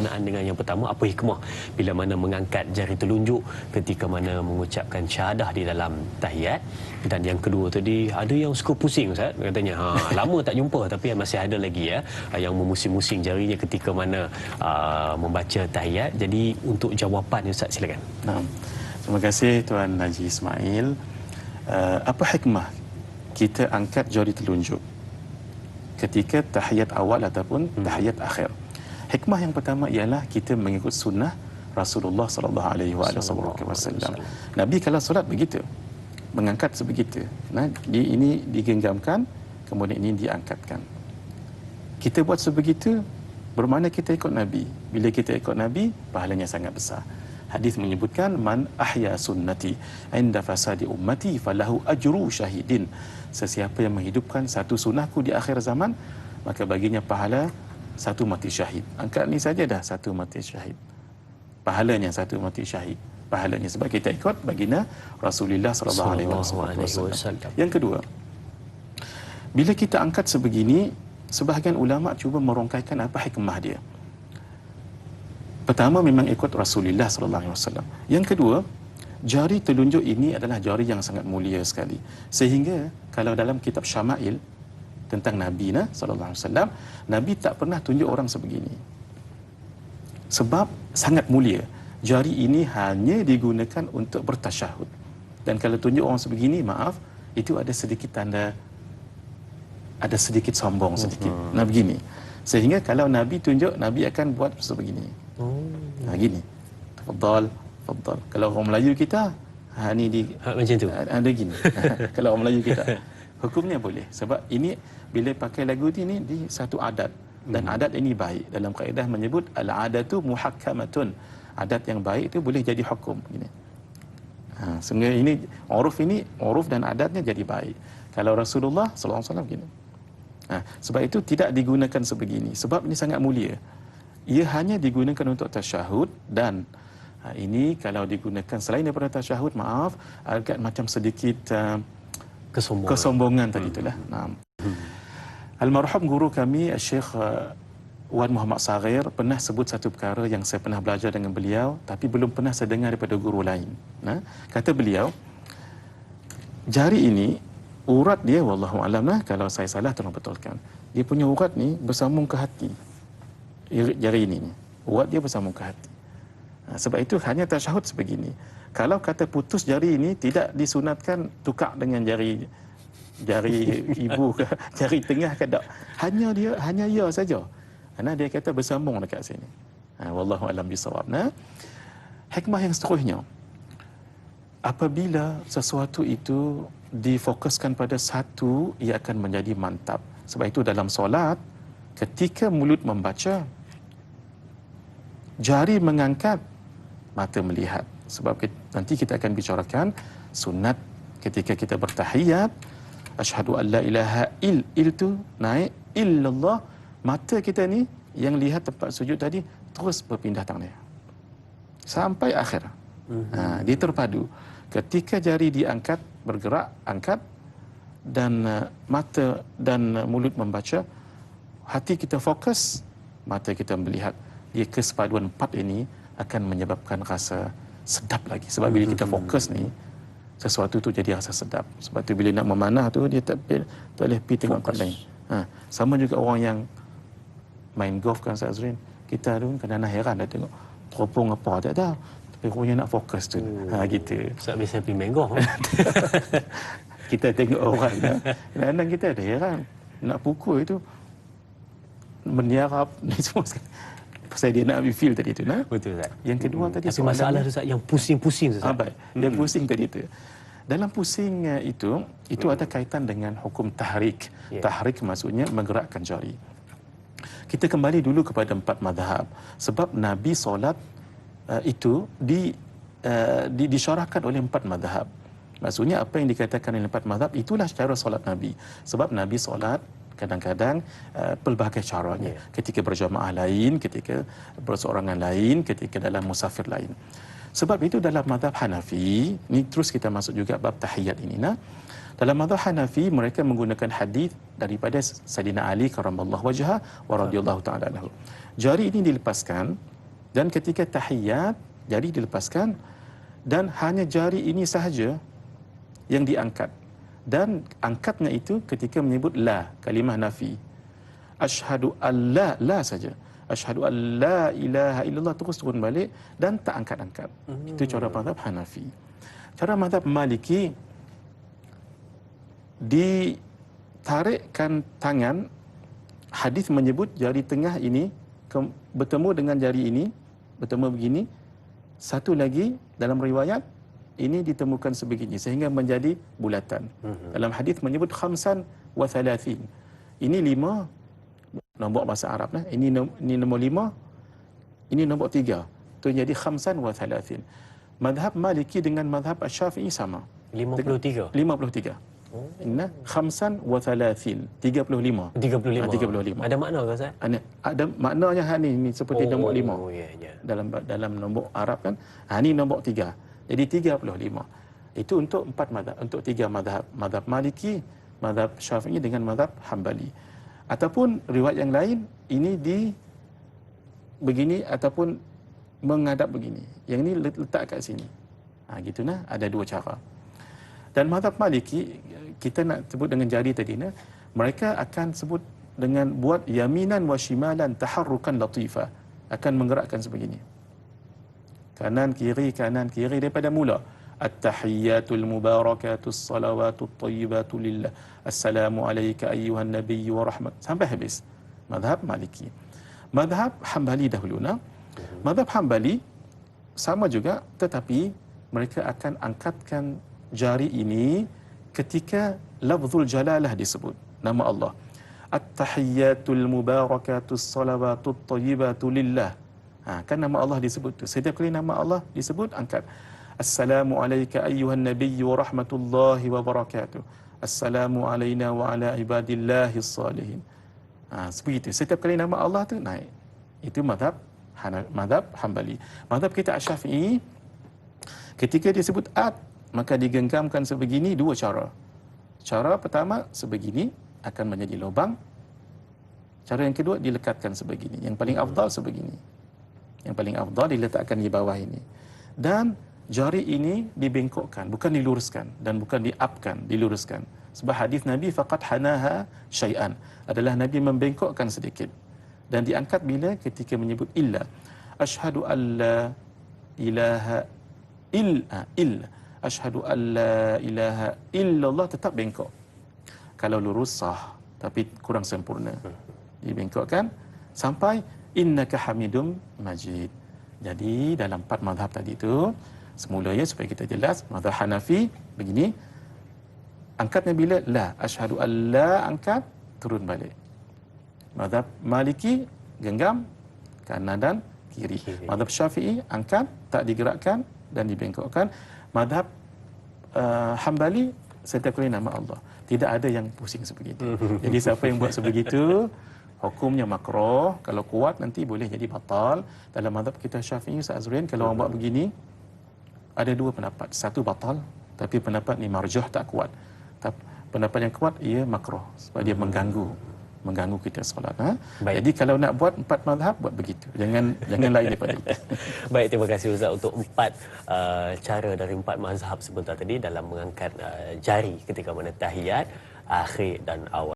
berkenaan dengan yang pertama, apa hikmah bila mana mengangkat jari telunjuk ketika mana mengucapkan syahadah di dalam tahiyat. Dan yang kedua tadi, ada yang suka pusing Ustaz, katanya lama tak jumpa tapi masih ada lagi yang memusing-musing jarinya ketika mana membaca tahiyat. Jadi untuk jawapan Ustaz, silakan. Terima kasih Tuan Haji Ismail. Apa hikmah kita angkat jari telunjuk ketika tahiyat awal ataupun tahiyat akhir? Hikmah yang pertama ialah kita mengikut sunnah Rasulullah sallallahu alaihi wasallam. Nabi kalau solat begitu, mengangkat sebegitu. Nah, ini digenggamkan, kemudian ini diangkatkan. Kita buat sebegitu bermakna kita ikut Nabi. Bila kita ikut Nabi, pahalanya sangat besar. Hadis menyebutkan man ahya sunnati inda fasadi ummati falahu ajru syahidin. Sesiapa yang menghidupkan satu sunnahku di akhir zaman, maka baginya pahala satu mati syahid. Angkat ni saja dah satu mati syahid. Pahalanya satu mati syahid. Pahalanya sebab kita ikut baginda Rasulullah sallallahu alaihi wasallam. Yang kedua, bila kita angkat sebegini, sebahagian ulama cuba merongkaikan apa hikmah dia. Pertama, memang ikut Rasulullah sallallahu alaihi wasallam. Yang kedua, jari telunjuk ini adalah jari yang sangat mulia sekali. Sehingga kalau dalam kitab Syama'il tentang Nabi sallallahu alaihi wasallam, Nabi tak pernah tunjuk orang sebegini. Sebab sangat mulia. Jari ini hanya digunakan untuk bertasyahud. Dan kalau tunjuk orang sebegini, maaf, itu ada sedikit tanda, ada sedikit sombong sedikit. Nah begini. Sehingga kalau Nabi tunjuk, Nabi akan buat sebegini. Gini. Tafadhal, tafadhal. Kalau orang Melayu kita, ni di macam tu. Ada gini. Kalau orang Melayu kita, hukumnya boleh. Sebab ini bila pakai lagu ini di satu adat, dan adat ini baik. Dalam kaedah menyebut al-adatu muhakkamatun. Adat yang baik itu boleh jadi hukum gini. Sehingga ini uruf dan adatnya jadi baik. Kalau Rasulullah sallallahu alaihi wasallam gini. Sebab itu tidak digunakan sebegini. Sebab ini sangat mulia. Ia hanya digunakan untuk tasyahud, dan ini kalau digunakan selain daripada tasyahud, maaf, agak macam sedikit kesombongan tadi itulah. Almarhum guru kami Syekh Wan Muhammad Saghir pernah sebut satu perkara yang saya pernah belajar dengan beliau tapi belum pernah saya dengar daripada guru lain. Kata beliau, jari ini urat dia, wallahu alam kalau saya salah tolong betulkan. Dia punya urat ni bersambung ke hati. Jari ini urat dia bersambung ke hati. Sebab itu hanya tasyahud sebegini. Kalau kata putus jari ini, tidak disunatkan tukar dengan jari ibu ke jari tengah ke tak. Hanya ya saja. Karena dia kata bersambung dekat sini. Wallahu alam bisawab. Hikmah yang seterusnya, apabila sesuatu itu difokuskan pada satu, ia akan menjadi mantap. Sebab itu dalam solat, ketika mulut membaca, jari mengangkat, mata melihat. Sebab nanti kita akan bicarakan sunat ketika kita bertahiyat, asyhadu an la ilaha itu naik, illallah, mata kita ni yang lihat tempat sujud tadi terus berpindah tangan dia sampai akhir. Dia terpadu. Ketika jari diangkat, bergerak, angkat, dan mata dan mulut membaca, hati kita fokus, mata kita melihat. Dia kesepaduan empat ini akan menyebabkan rasa sedap lagi. Sebab bila kita fokus ni, sesuatu tu jadi rasa sedap. Sebab tu bila nak memanah tu, dia tak boleh pergi tengok kat lain. Sama juga orang yang main golf kan, Ustaz Azrin. Kita tu kadang-kadang heran dah tengok teropong apa, tak tahu. Tapi orang nak fokus tu. Gitu. Ustaz biasa pergi main golf. Kita tengok orang. Kadang-kadang kita ada heran. Nak pukul itu, meniarap, ni semua sekali. Pasal dia nak ambil feel tadi tu. Betul, Ustaz. Yang kedua tadi tapi masalah tu, Ustaz, yang pusing-pusing, Ustaz. Yang pusing tadi tu. Dalam pusing itu ada kaitan dengan hukum tahrik. Tahrik maksudnya menggerakkan jari. Kita kembali dulu kepada empat mazhab. Sebab Nabi solat itu disyarahkan oleh empat mazhab. Maksudnya apa yang dikatakan oleh empat mazhab, itulah cara solat Nabi. Sebab Nabi solat kadang-kadang pelbagai caranya. Ketika berjamaah lain, ketika berseorangan lain, ketika dalam musafir lain. Sebab itu dalam mazhab Hanafi, ni terus kita masuk juga bab tahiyat ini. Dalam mazhab Hanafi, mereka menggunakan hadis daripada Sayyidina Ali karamallahu wajhah wa radhiyallahu ta'ala anhu. Jari ini dilepaskan Dan ketika tahiyat, jari dilepaskan dan hanya jari ini sahaja yang diangkat. Dan angkatnya itu ketika menyebut la, kalimah nafi. Asyhadu an la, la saja. Asyhadu an la ilaha illallah, terus turun balik dan tak angkat-angkat. Itu cara mazhab Hanafi. Cara mazhab Maliki, ditarikkan tangan, hadis menyebut jari tengah ini bertemu dengan jari ini, bertemu begini. Satu lagi dalam riwayat ini ditemukan sebegini sehingga menjadi bulatan. Dalam hadis menyebut khamsan wa thalathin. Ini 5 nombor bahasa Arab lah. Ini nombor 5, ini nombor 3. Itu jadi khamsan wa thalathin. Madhab Maliki dengan madhab Syafi'i sama. 53. 53. Inna khamsan wa thalathin, 35. 35. Ada makna ke Ustaz? Ada maknanya ni seperti nombor 5. Oh ya ya. Dalam nombor Arab kan. Ni nombor 3. Jadi 35. Itu untuk 4 mazhab, untuk 3 mazhab. Mazhab Maliki, mazhab Syafi'i dengan mazhab Hambali. Ataupun riwayat yang lain ini di begini ataupun menghadap begini. Yang ni letak kat sini. Gitulah, ada 2 cara. Dan mazhab Maliki, kita nak sebut dengan jari tadi, mereka akan sebut dengan buat yaminan wa shimalan taharrukan latifah, akan menggerakkan sebegini. Kanan kiri daripada mula. At-tahiyyatul mubarakatus salawatut thayyibatu lillah. Assalamu alayka ayyuhan nabiyyu wa rahmat. Sampai habis. Mazhab Maliki. Mazhab Hambali dahulu. Mazhab Hambali sama juga, tetapi mereka akan angkatkan jari ini ketika lafzul jalalah disebut, nama Allah. At-tahiyyatul mubarakatus salawatut thayyibatu lillah. Kan nama Allah disebut tu. Setiap kali nama Allah disebut, angkat. Assalamu alayka ayyuhan nabiyyu wa rahmatullahi wa barakatuh. Assalamu alayna wa ala ibadillahis salihin. Sebegitu. Setiap kali nama Allah tu naik. Itu mazhab Hambali. Mazhab kita Asy-Syafi'i, ketika disebut at, maka digenggamkan sebegini 2 cara. Cara pertama sebegini akan menjadi lubang. Cara yang kedua dilekatkan sebegini. Yang paling afdal sebegini. Yang paling afdal diletakkan di bawah ini. Dan jari ini dibengkokkan, bukan diluruskan dan bukan diapkan, diluruskan. Sebab hadis Nabi faqad hanaha syai'an, adalah Nabi membengkokkan sedikit. Dan diangkat bila ketika menyebut illa. Asyhadu an la ilaha illa. Asyhadu an la ilaha illallah, tetap bengkok. Kalau lurus sah, tapi kurang sempurna. Dibengkokkan sampai innaka hamidum majid. Jadi dalam 4 mazhab tadi tu, semulanya supaya kita jelas, mazhab Hanafi begini, angkatnya bila la, asyhadu an la, angkat, turun balik. Mazhab Maliki genggam kanan dan kiri. Mazhab Syafi'i angkat, tak digerakkan dan dibengkokkan. Mazhab Hambali, setiap kali nama Allah. Tidak ada yang pusing sebegitu. Jadi siapa yang buat sebegitu, hukumnya makruh. Kalau kuat nanti boleh jadi batal. Dalam mazhab kita Syafi'i, Ustaz Azrin, kalau orang buat begini, ada 2 pendapat. Satu batal, tapi pendapat ni marjuh, tak kuat. Tapi pendapat yang kuat, ia makruh sebab dia mengganggu kita solat. Jadi kalau nak buat 4 mazhab, buat begitu. Jangan lain daripada itu. Baik, terima kasih Ustaz untuk 4 cara dari 4 mazhab sebentar tadi dalam mengangkat jari ketika mana tahiyat, akhir dan awal.